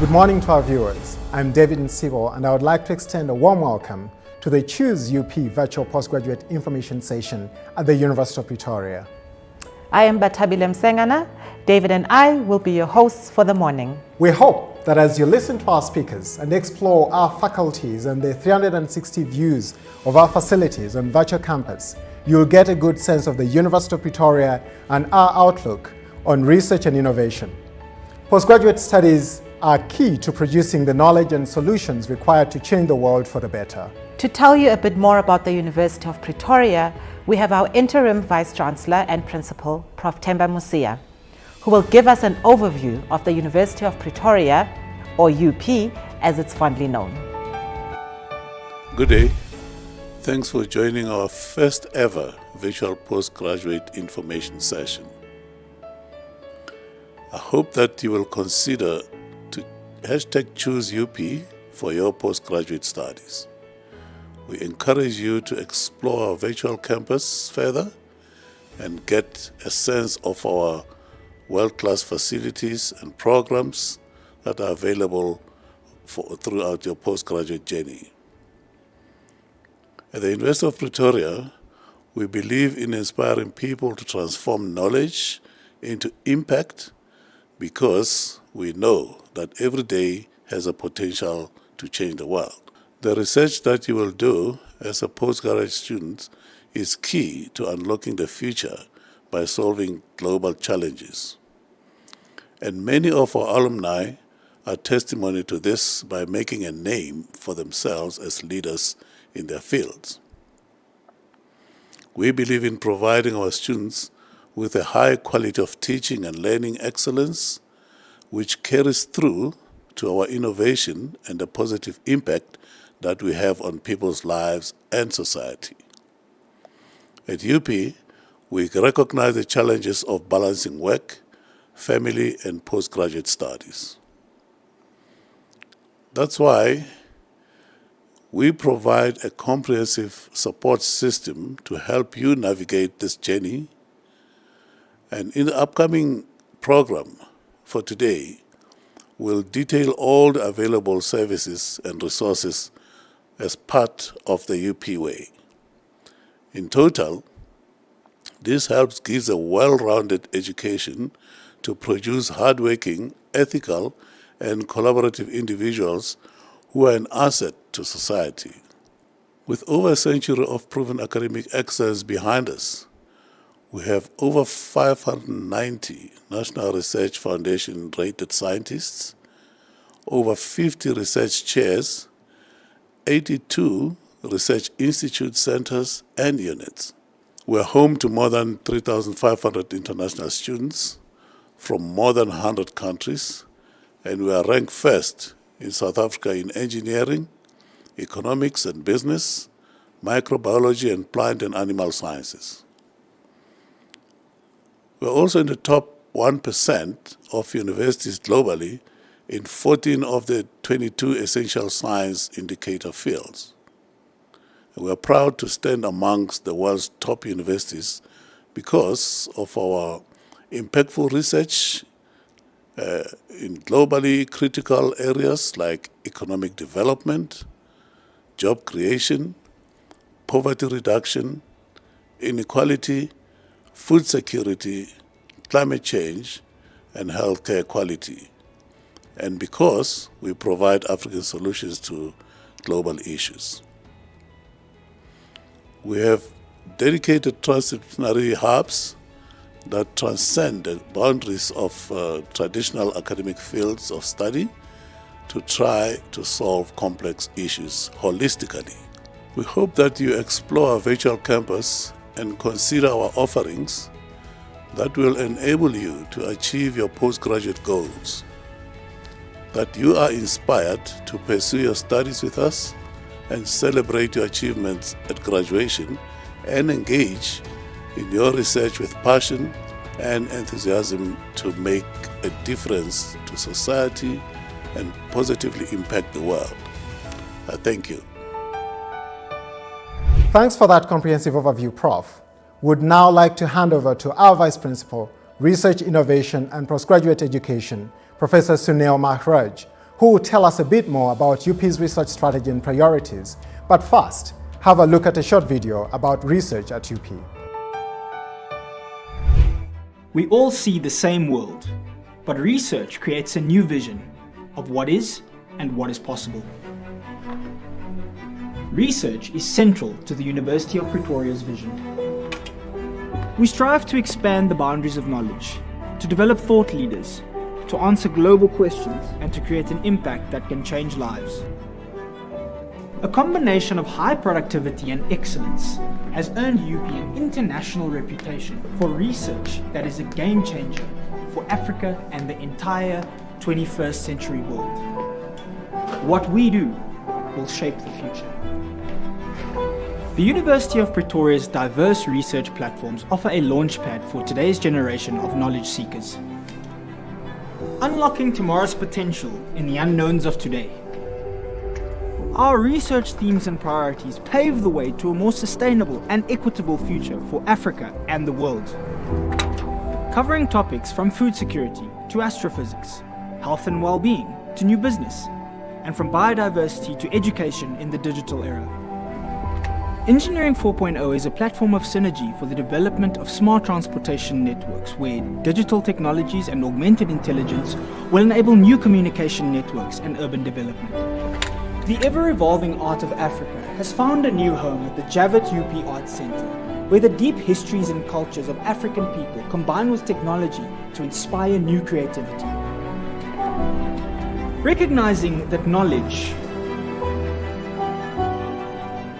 Good morning to our viewers. I'm David Nsivo, and I would like to extend a warm welcome to the Choose UP Virtual Postgraduate Information Session at the University of Pretoria. I am Batabilem Sengana. David and I will be your hosts for the morning. We hope that as you listen to our speakers and explore our faculties and the 360 views of our facilities on virtual campus, you'll get a good sense of the University of Pretoria and our outlook on research and innovation. Postgraduate studies are key to producing the knowledge and solutions required to change the world for the better. To tell you a bit more about the University of Pretoria, we have our interim Vice-Chancellor and Principal, Prof. Themba Musia, who will give us an overview of the University of Pretoria, or UP as it's fondly known. Good day. Thanks for joining our first ever virtual postgraduate information session. I hope that you will consider to #ChooseUP for your postgraduate studies. We encourage you to explore our virtual campus further and get a sense of our world-class facilities and programs that are available throughout your postgraduate journey. At the University of Pretoria, we believe in inspiring people to transform knowledge into impact because we know that every day has a potential to change the world. The research that you will do as a postgraduate student is key to unlocking the future by solving global challenges. And many of our alumni are testimony to this by making a name for themselves as leaders in their fields. We believe in providing our students with a high quality of teaching and learning excellence, which carries through to our innovation and the positive impact that we have on people's lives and society. At UP, we recognize the challenges of balancing work, family, and postgraduate studies. That's why we provide a comprehensive support system to help you navigate this journey. And in the upcoming program for today, we'll detail all the available services and resources as part of the UP way. In total, this helps give a well-rounded education to produce hardworking, ethical, and collaborative individuals who are an asset to society. With over a century of proven academic excellence behind us, we have over 590 National Research Foundation rated scientists, over 50 research chairs, 82 research institute centers and units. We are home to more than 3,500 international students from more than 100 countries, and we are ranked first in South Africa in engineering, economics and business, microbiology, and plant and animal sciences. We are also in the top 1% of universities globally in 14 of the 22 essential science indicator fields. And we are proud to stand amongst the world's top universities because of our impactful research in globally critical areas like economic development, job creation, poverty reduction, inequality, food security, climate change, and healthcare quality. And because we provide African solutions to global issues. We have dedicated transdisciplinary hubs that transcend the boundaries of traditional academic fields of study to try to solve complex issues holistically. We hope that you explore our virtual campus and consider our offerings that will enable you to achieve your postgraduate goals, that you are inspired to pursue your studies with us and celebrate your achievements at graduation and engage in your research with passion and enthusiasm to make a difference to society and positively impact the world. Thank you. Thanks for that comprehensive overview, Prof. Would now like to hand over to our Vice Principal, Research, Innovation and Postgraduate Education, Professor Sunil Maharaj, who will tell us a bit more about UP's research strategy and priorities. But first, have a look at a short video about research at UP. We all see the same world, but research creates a new vision of what is and what is possible. Research is central to the University of Pretoria's vision. We strive to expand the boundaries of knowledge, to develop thought leaders, to answer global questions, and to create an impact that can change lives. A combination of high productivity and excellence has earned UP an international reputation for research that is a game changer for Africa and the entire 21st century world. What we do will shape the future. The University of Pretoria's diverse research platforms offer a launchpad for today's generation of knowledge seekers. Unlocking tomorrow's potential in the unknowns of today. Our research themes and priorities pave the way to a more sustainable and equitable future for Africa and the world. Covering topics from food security to astrophysics, health and well-being to new business, and from biodiversity to education in the digital era. Engineering 4.0 is a platform of synergy for the development of smart transportation networks where digital technologies and augmented intelligence will enable new communication networks and urban development. The ever-evolving art of Africa has found a new home at the Javet UP Arts Centre, where the deep histories and cultures of African people combine with technology to inspire new creativity. Recognizing that knowledge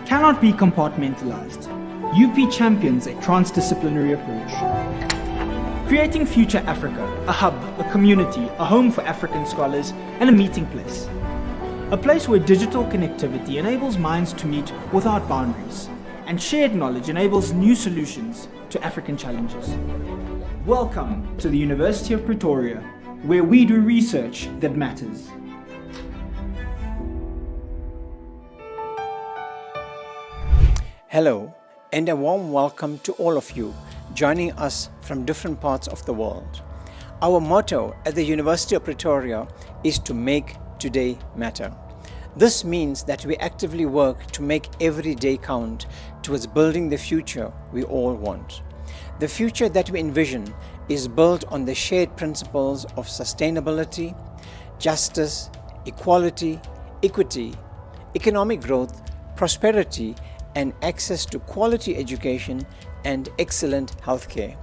cannot be compartmentalized, UP champions a transdisciplinary approach. Creating Future Africa, a hub, a community, a home for African scholars, and a meeting place. A place where digital connectivity enables minds to meet without boundaries, and shared knowledge enables new solutions to African challenges. Welcome to the University of Pretoria, where we do research that matters. Hello, and a warm welcome to all of you joining us from different parts of the world. Our motto at the University of Pretoria is to make today matter. This means that we actively work to make every day count towards building the future we all want. The future that we envision is built on the shared principles of sustainability, justice, equality, equity, economic growth, prosperity, and access to quality education and excellent healthcare.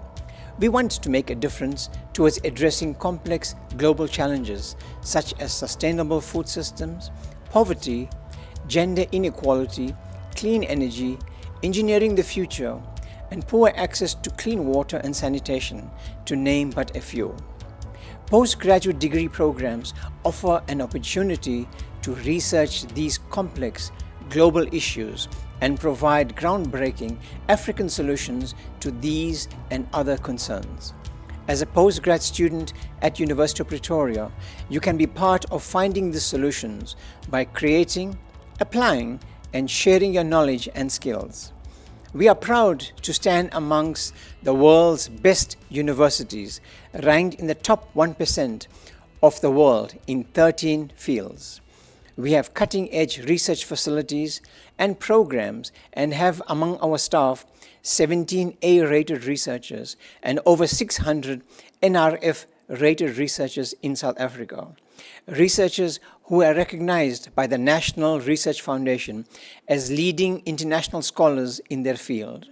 We want to make a difference towards addressing complex global challenges such as sustainable food systems, poverty, gender inequality, clean energy, engineering the future, and poor access to clean water and sanitation, to name but a few. Postgraduate degree programs offer an opportunity to research these complex global issues and provide groundbreaking African solutions to these and other concerns. As a postgrad student at University of Pretoria, you can be part of finding the solutions by creating, applying, and sharing your knowledge and skills. We are proud to stand amongst the world's best universities, ranked in the top 1% of the world in 13 fields. We have cutting-edge research facilities and programs and have among our staff 17 A-rated researchers and over 600 NRF-rated researchers in South Africa. Researchers who are recognized by the National Research Foundation as leading international scholars in their field.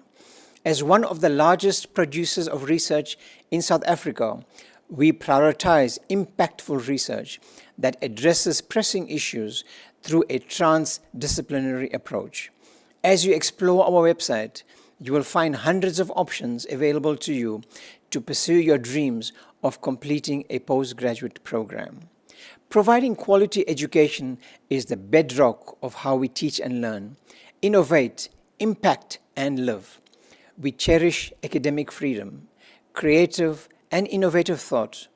As one of the largest producers of research in South Africa, we prioritize impactful research that addresses pressing issues through a transdisciplinary approach. As you explore our website, you will find hundreds of options available to you to pursue your dreams of completing a postgraduate program. Providing quality education is the bedrock of how we teach and learn, innovate, impact, and live. We cherish academic freedom, creative and innovative thought,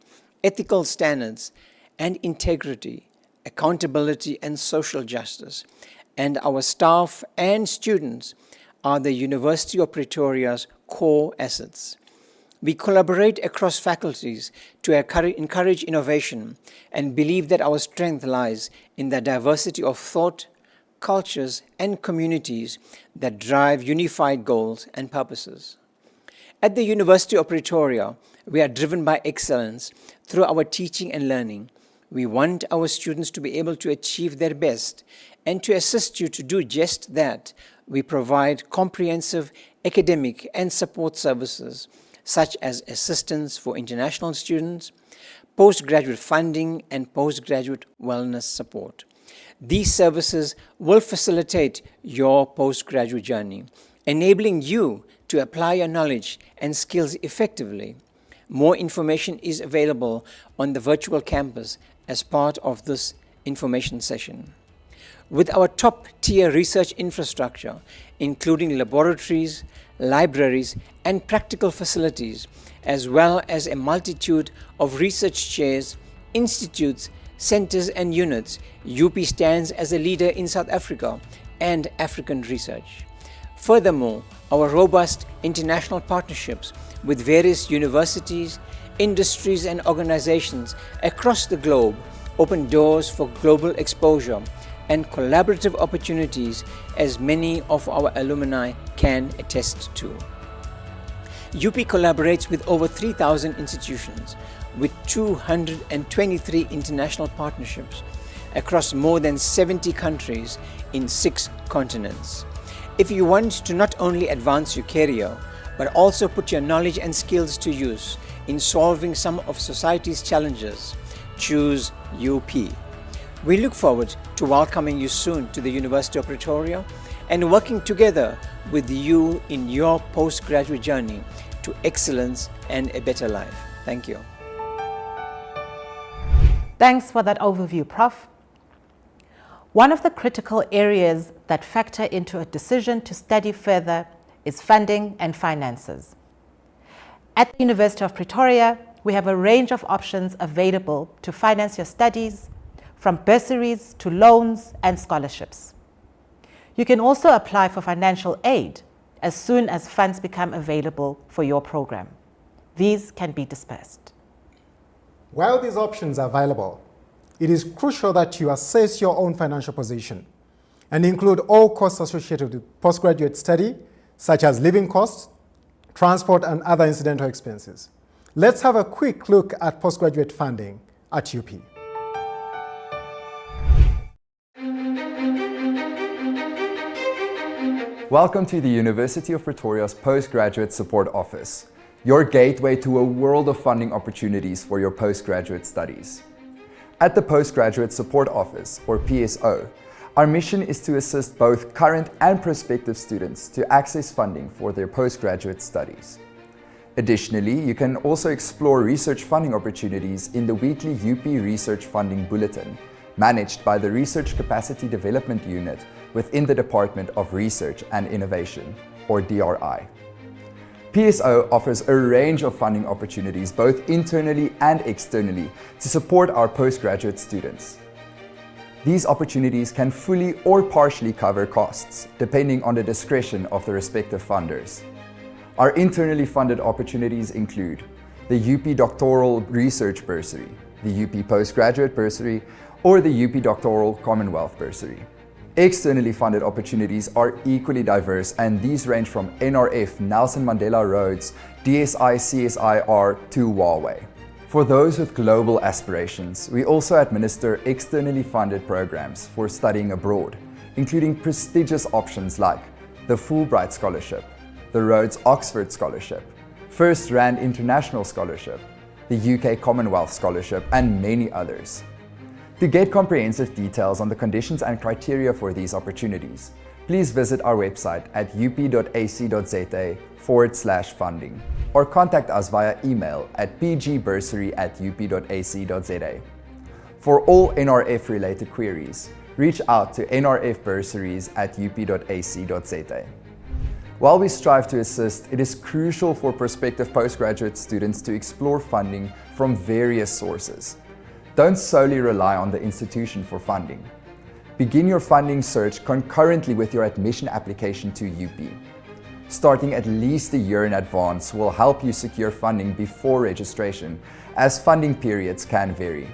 ethical standards and integrity, accountability and social justice, and our staff and students are the University of Pretoria's core assets. We collaborate across faculties to encourage innovation and believe that our strength lies in the diversity of thought, cultures, and communities that drive unified goals and purposes. At the University of Pretoria, we are driven by excellence through our teaching and learning. We want our students to be able to achieve their best, and to assist you to do just that, we provide comprehensive academic and support services such as assistance for international students, postgraduate funding, and postgraduate wellness support. These services will facilitate your postgraduate journey, enabling you to apply your knowledge and skills effectively. More information is available on the virtual campus as part of this information session. With our top-tier research infrastructure, including laboratories, libraries, and practical facilities, as well as a multitude of research chairs, institutes, centers, and units, UP stands as a leader in South Africa and African research. Furthermore, our robust international partnerships with various universities, industries, and organizations across the globe open doors for global exposure and collaborative opportunities, as many of our alumni can attest to. UP collaborates with over 3,000 institutions, with 223 international partnerships across more than 70 countries in 6 continents. If you want to not only advance your career, but also put your knowledge and skills to use in solving some of society's challenges, choose UP. We look forward to welcoming you soon to the University of Pretoria and working together with you in your postgraduate journey to excellence and a better life. Thank you. Thanks for that overview, Prof. One of the critical areas that factor into a decision to study further is funding and finances. At the University of Pretoria, we have a range of options available to finance your studies, from bursaries to loans and scholarships. You can also apply for financial aid as soon as funds become available for your program. These can be dispersed. While these options are available, it is crucial that you assess your own financial position and include all costs associated with postgraduate study, such as living costs, transport, and other incidental expenses. Let's have a quick look at postgraduate funding at UP. Welcome to the University of Pretoria's Postgraduate Support Office, your gateway to a world of funding opportunities for your postgraduate studies. At the Postgraduate Support Office, or PSO, our mission is to assist both current and prospective students to access funding for their postgraduate studies. Additionally, you can also explore research funding opportunities in the weekly UP Research Funding Bulletin, managed by the Research Capacity Development Unit within the Department of Research and Innovation, or DRI. PSO offers a range of funding opportunities both internally and externally to support our postgraduate students. These opportunities can fully or partially cover costs, depending on the discretion of the respective funders. Our internally funded opportunities include the UP Doctoral Research Bursary, the UP Postgraduate Bursary, or the UP Doctoral Commonwealth Bursary. Externally funded opportunities are equally diverse, and these range from NRF Nelson Mandela Rhodes, DSI CSIR to Huawei. For those with global aspirations, we also administer externally funded programs for studying abroad, including prestigious options like the Fulbright Scholarship, the Rhodes Oxford Scholarship, First Rand International Scholarship, the UK Commonwealth Scholarship, and many others. To get comprehensive details on the conditions and criteria for these opportunities, please visit our website at up.ac.za/funding or contact us via email at pgbursary@up.ac.za. For all NRF-related queries, reach out to nrfbursaries@up.ac.za. While we strive to assist, it is crucial for prospective postgraduate students to explore funding from various sources. Don't solely rely on the institution for funding. Begin your funding search concurrently with your admission application to UP. Starting at least a year in advance will help you secure funding before registration, as funding periods can vary.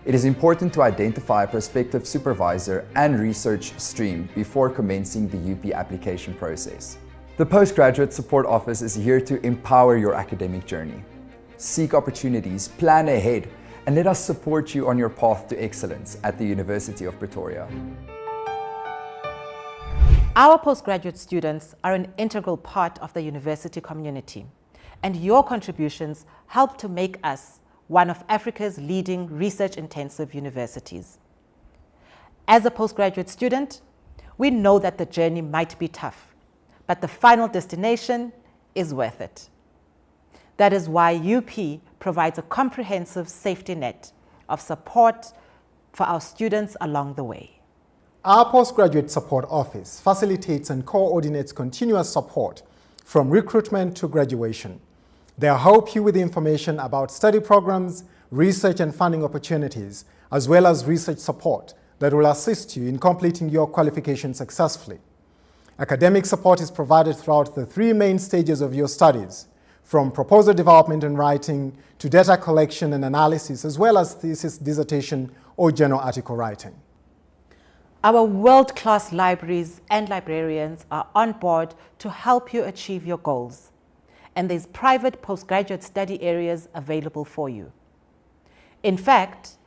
It is important to identify a prospective supervisor and research stream before commencing the UP application process. The Postgraduate Support Office is here to empower your academic journey. Seek opportunities, plan ahead, and let us support you on your path to excellence at the University of Pretoria. Our postgraduate students are an integral part of the university community, and your contributions help to make us one of Africa's leading research-intensive universities. As a postgraduate student, we know that the journey might be tough, but the final destination is worth it. That is why UP provides a comprehensive safety net of support for our students along the way. Our Postgraduate Support Office facilitates and coordinates continuous support from recruitment to graduation. They'll help you with information about study programs, research and funding opportunities, as well as research support that will assist you in completing your qualification successfully. Academic support is provided throughout the 3 main stages of your studies, from proposal development and writing to data collection and analysis, as well as thesis, dissertation, or journal article writing. Our world-class libraries and librarians are on board to help you achieve your goals, and there's private postgraduate study areas available for you. In fact,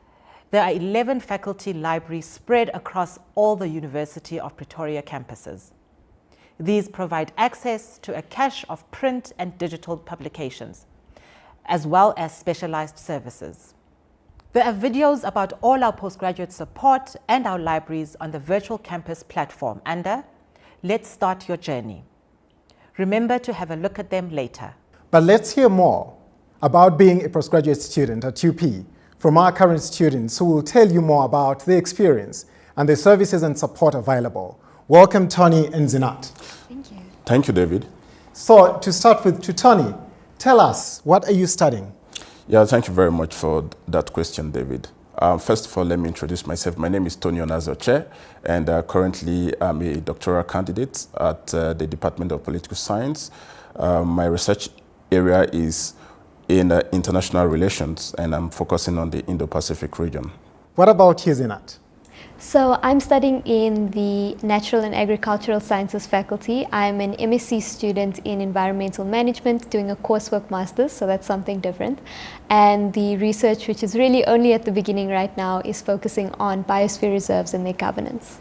there are 11 faculty libraries spread across all the University of Pretoria campuses. These provide access to a cache of print and digital publications, as well as specialized services. There are videos about all our postgraduate support and our libraries on the virtual campus platform under Let's Start Your Journey. Remember to have a look at them later. But let's hear more about being a postgraduate student at UP from our current students who will tell you more about their experience and the services and support available. Welcome, Tony and Zinat. Thank you. Thank you, David. So to start with, to Tony, tell us, what are you studying? Yeah, thank you very much for that question, David. First of all, let me introduce myself. My name is Tony Onazoche, and currently I'm a doctoral candidate at the Department of Political Science. My research area is in international relations, and I'm focusing on the Indo-Pacific region. What about you, Zinat? So I'm studying in the Natural and Agricultural Sciences faculty. I'm an MSc student in Environmental Management, doing a coursework master's, so that's something different. And the research, which is really only at the beginning right now, is focusing on biosphere reserves and their governance.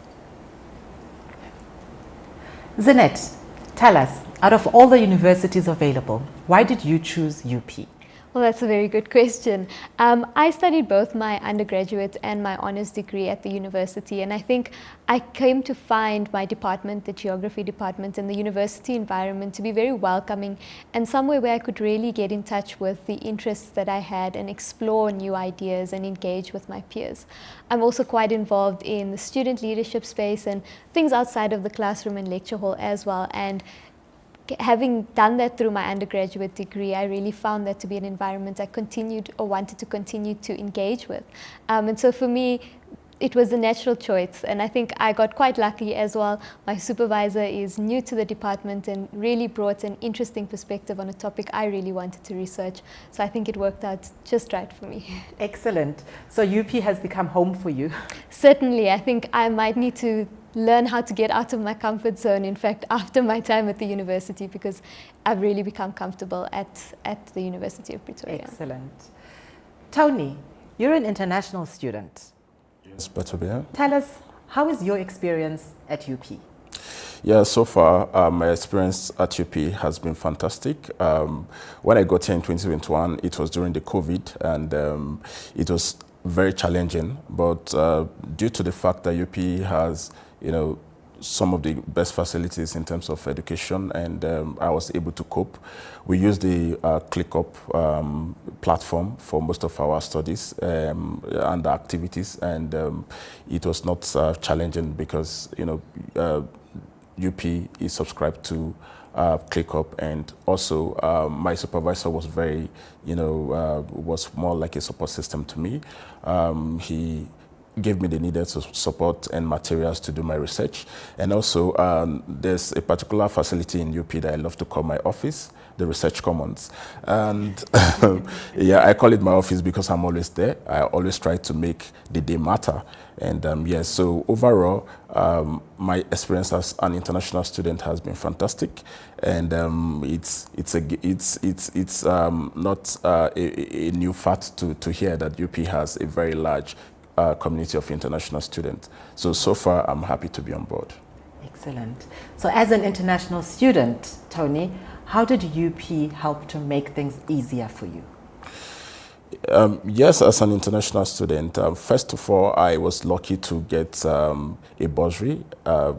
Zinette, tell us, out of all the universities available, why did you choose UP? Well, that's a very good question. I studied both my undergraduate and my honors degree at the university, and I think I came to find my department, the geography department, and the university environment to be very welcoming and somewhere where I could really get in touch with the interests that I had and explore new ideas and engage with my peers. I'm also quite involved in the student leadership space and things outside of the classroom and lecture hall as well. And having done that through my undergraduate degree, I really found that to be an environment I continued or wanted to continue to engage with. And so for me, it was a natural choice, and I think I got quite lucky as well. My supervisor is new to the department and really brought an interesting perspective on a topic I really wanted to research. So I think it worked out just right for me. Excellent. So UP has become home for you. Certainly, I think I might need to learn how to get out of my comfort zone, in fact, after my time at the university, because I've really become comfortable at the University of Pretoria. Excellent. Tony, you're an international student. Yes, Batobia. Tell us, how is your experience at UP? Yeah, so far, my experience at UP has been fantastic. When I got here in 2021, it was during the COVID, and it was very challenging, but due to the fact that UP has, some of the best facilities in terms of education, and I was able to cope. We use the ClickUp platform for most of our studies and activities, and it was not challenging because UP is subscribed to ClickUp, and also my supervisor was very, was more like a support system to me. He gave me the needed support and materials to do my research. And also, there's a particular facility in UP that I love to call my office, the Research Commons. And yeah, I call it my office because I'm always there. I always try to make the day matter. And yes, so overall, my experience as an international student has been fantastic, and it's not a new fact to hear that UP has a very large community of international students. So far, I'm happy to be on board. Excellent. So as an international student, Tony, how did UP help to make things easier for you? Yes, as an international student, first of all, I was lucky to get a bursary, a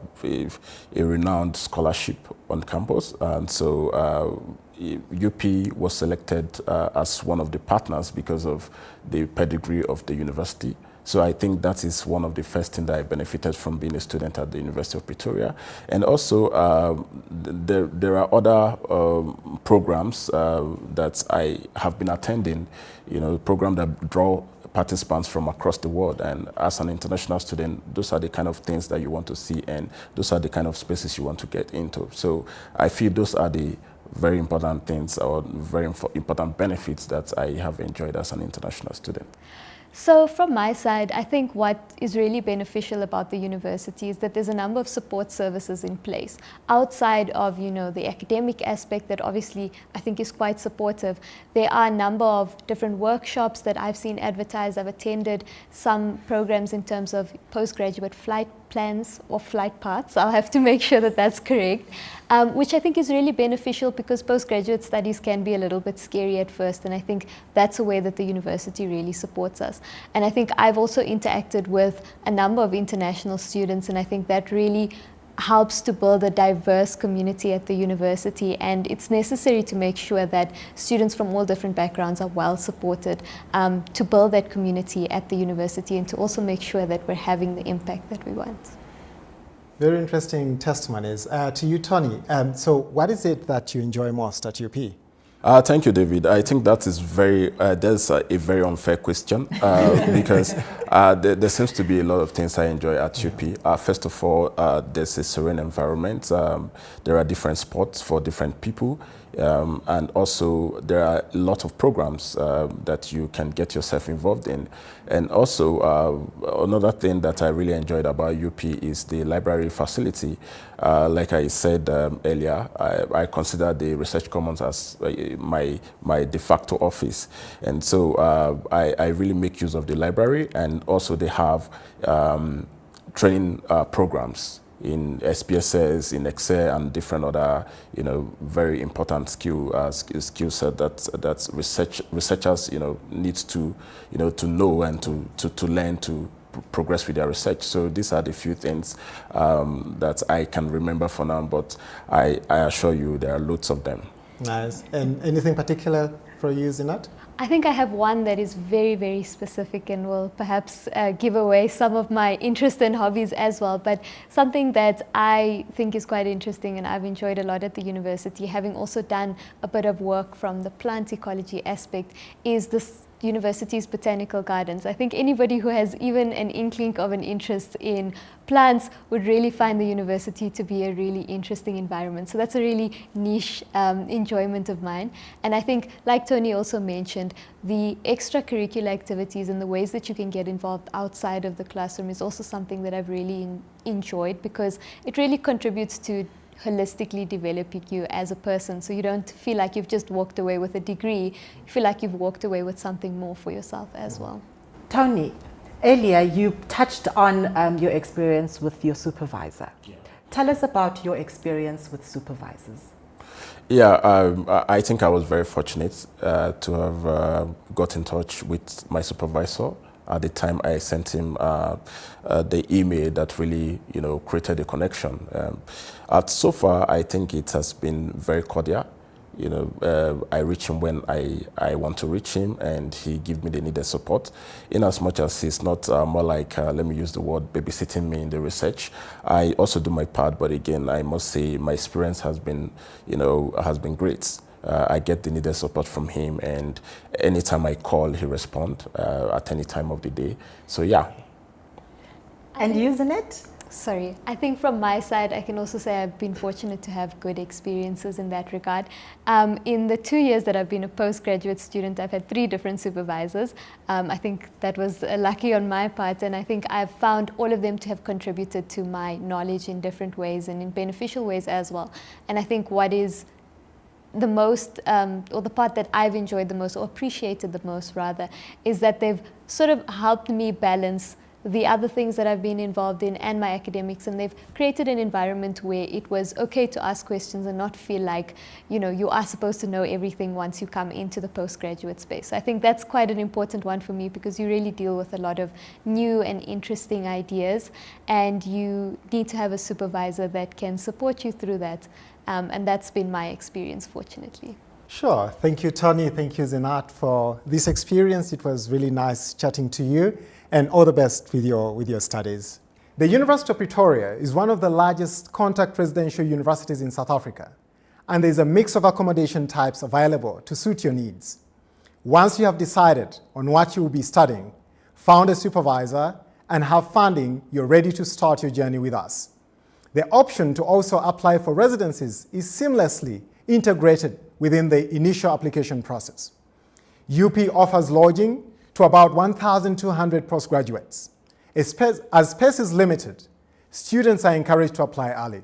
renowned scholarship on campus, and so UP was selected as one of the partners because of the pedigree of the university. So I think that is one of the first things that I benefited from being a student at the University of Pretoria. And also, there are other programs that I have been attending, programs that draw participants from across the world. And as an international student, those are the kind of things that you want to see, and those are the kind of spaces you want to get into. So I feel those are the very important things, or very important benefits that I have enjoyed as an international student. So from my side, I think what is really beneficial about the university is that there's a number of support services in place. Outside of, the academic aspect that obviously I think is quite supportive, there are a number of different workshops that I've seen advertised. I've attended some programs in terms of postgraduate flight plans or flight paths. I'll have to make sure that that's correct, which I think is really beneficial because postgraduate studies can be a little bit scary at first, and I think that's a way that the university really supports us. And I think I've also interacted with a number of international students, and I think that really helps to build a diverse community at the university, and it's necessary to make sure that students from all different backgrounds are well supported to build that community at the university, and to also make sure that we're having the impact that we want. Very interesting testimonies. To you, Tony, so what is it that you enjoy most at UP? Thank you, David. I think that is that's a very unfair question because there seems to be a lot of things I enjoy at UP. First of all, there's a serene environment. There are different sports for different people. And also there are a lot of programs that you can get yourself involved in. And also another thing that I really enjoyed about UP is the library facility. Like I said earlier, I consider the Research Commons as my de facto office. And so I really make use of the library, and also they have training programs in SPSS, in Excel, and different other, very important skill set that researchers, needs to know and to learn to progress with their research. So these are the few things that I can remember for now, but I assure you there are loads of them. Nice. And anything particular for you, Zinat? I think I have one that is very, very specific and will perhaps give away some of my interest and hobbies as well. But something that I think is quite interesting and I've enjoyed a lot at the university, having also done a bit of work from the plant ecology aspect, is this university's botanical gardens. I think anybody who has even an inkling of an interest in plants would really find the university to be a really interesting environment. So that's a really niche enjoyment of mine. And I think, like Tony also mentioned, the extracurricular activities and the ways that you can get involved outside of the classroom is also something that I've really enjoyed, because it really contributes to holistically developing you as a person. So you don't feel like you've just walked away with a degree, you feel like you've walked away with something more for yourself as well. Tony, earlier you touched on your experience with your supervisor. Yeah. Tell us about your experience with supervisors. Yeah, I think I was very fortunate to have got in touch with my supervisor. At the time, I sent him the email that really, created a connection. So far, I think it has been very cordial. I reach him when I want to reach him, and he gives me the needed support. In as much as he's not more like, let me use the word, babysitting me in the research. I also do my part, but again, I must say my experience has been, great. I get the needed support from him, and anytime I call, he responds at any time of the day. So yeah. And using it? Sorry, I think from my side, I can also say I've been fortunate to have good experiences in that regard. In the 2 years that I've been a postgraduate student, I've had 3 different supervisors. I think that was lucky on my part, and I think I've found all of them to have contributed to my knowledge in different ways and in beneficial ways as well. And I think what is the most, or the part that I've enjoyed the most, or appreciated the most rather, is that they've sort of helped me balance the other things that I've been involved in and my academics, and they've created an environment where it was okay to ask questions and not feel like, you know, you are supposed to know everything once you come into the postgraduate space. So I think that's quite an important one for me, because you really deal with a lot of new and interesting ideas, and you need to have a supervisor that can support you through that. And that's been my experience, fortunately. Sure. Thank you, Tony. Thank you, Zinat, for this experience. It was really nice chatting to you, and all the best with your studies. The University of Pretoria is one of the largest contact residential universities in South Africa, and there's a mix of accommodation types available to suit your needs. Once you have decided on what you will be studying, found a supervisor, and have funding, you're ready to start your journey with us. The option to also apply for residencies is seamlessly integrated within the initial application process. UP offers lodging to about 1,200 postgraduates. As space is limited, students are encouraged to apply early.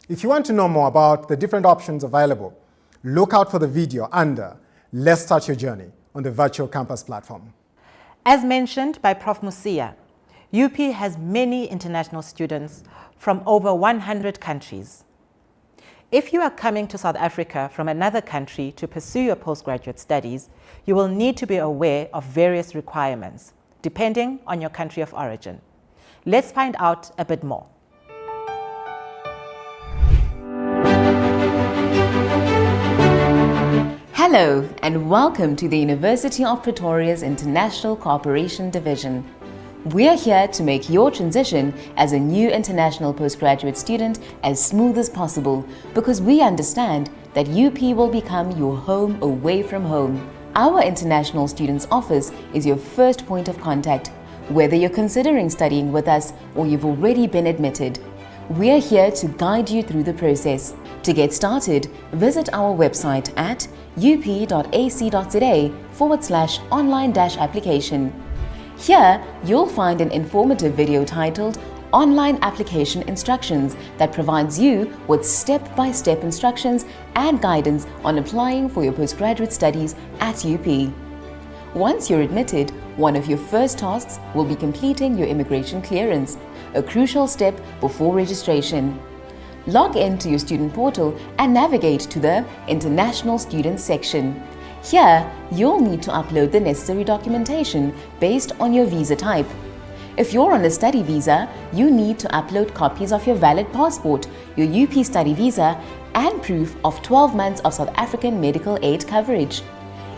If you want to know more about the different options available, look out for the video under Let's Start Your Journey on the Virtual Campus platform. As mentioned by Prof. Musia, UP has many international students from over 100 countries. If you are coming to South Africa from another country to pursue your postgraduate studies, you will need to be aware of various requirements, depending on your country of origin. Let's find out a bit more. Hello, and welcome to the University of Pretoria's International Cooperation Division. We're here to make your transition as a new international postgraduate student as smooth as possible, because we understand that UP will become your home away from home. Our International Students Office is your first point of contact, whether you're considering studying with us or you've already been admitted. We're here to guide you through the process. To get started, visit our website at up.ac.za/online-application. Here, you'll find an informative video titled Online Application Instructions that provides you with step-by-step instructions and guidance on applying for your postgraduate studies at UP. Once you're admitted, one of your first tasks will be completing your immigration clearance, a crucial step before registration. Log into your student portal and navigate to the International Students section. Here, you'll need to upload the necessary documentation based on your visa type. If you're on a study visa, you need to upload copies of your valid passport, your UP study visa, and proof of 12 months of South African medical aid coverage.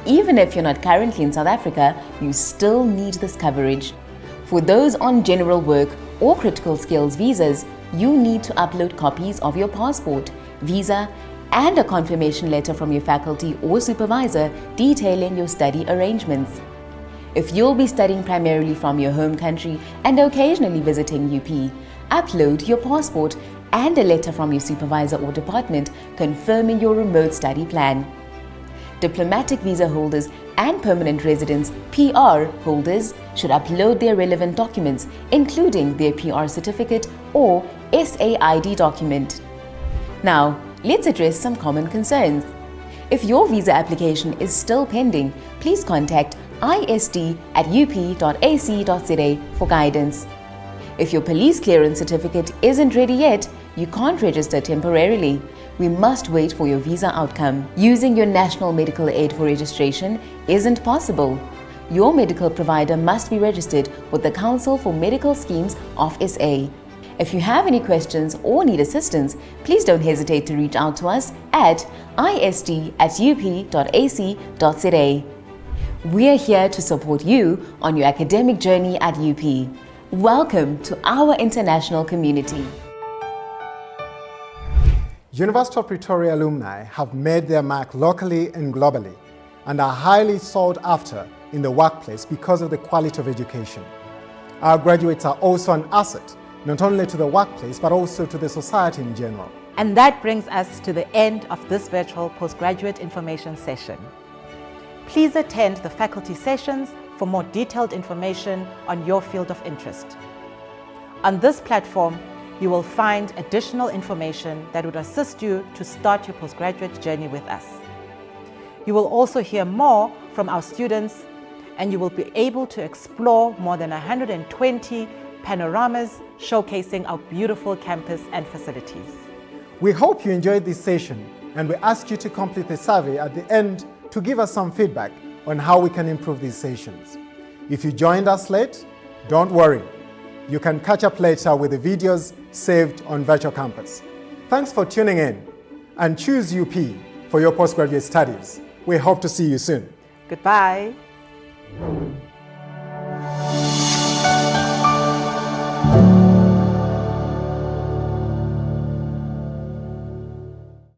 Even if you're not currently in South Africa, you still need this coverage. For those on general work or critical skills visas, you need to upload copies of your passport, visa, and a confirmation letter from your faculty or supervisor detailing your study arrangements. If you'll be studying primarily from your home country and occasionally visiting UP, upload your passport and a letter from your supervisor or department confirming your remote study plan. Diplomatic visa holders and permanent residents (PR) holders should upload their relevant documents, including their PR certificate or SAID document. Now, let's address some common concerns. If your visa application is still pending, please contact isd@up.ac.za for guidance. If your police clearance certificate isn't ready yet, you can't register temporarily. We must wait for your visa outcome. Using your national medical aid for registration isn't possible. Your medical provider must be registered with the Council for Medical Schemes of SA. If you have any questions or need assistance, please don't hesitate to reach out to us at isd@up.ac.za. We're here to support you on your academic journey at UP. Welcome to our international community. University of Pretoria alumni have made their mark locally and globally and are highly sought after in the workplace because of the quality of education. Our graduates are also an asset, not only to the workplace, but also to the society in general. And that brings us to the end of this virtual postgraduate information session. Please attend the faculty sessions for more detailed information on your field of interest. On this platform, you will find additional information that would assist you to start your postgraduate journey with us. You will also hear more from our students, and you will be able to explore more than 120 panoramas showcasing our beautiful campus and facilities. We hope you enjoyed this session, and we ask you to complete the survey at the end to give us some feedback on how we can improve these sessions. If you joined us late, don't worry. You can catch up later with the videos saved on Virtual Campus. Thanks for tuning in, and choose UP for your postgraduate studies. We hope to see you soon. Goodbye.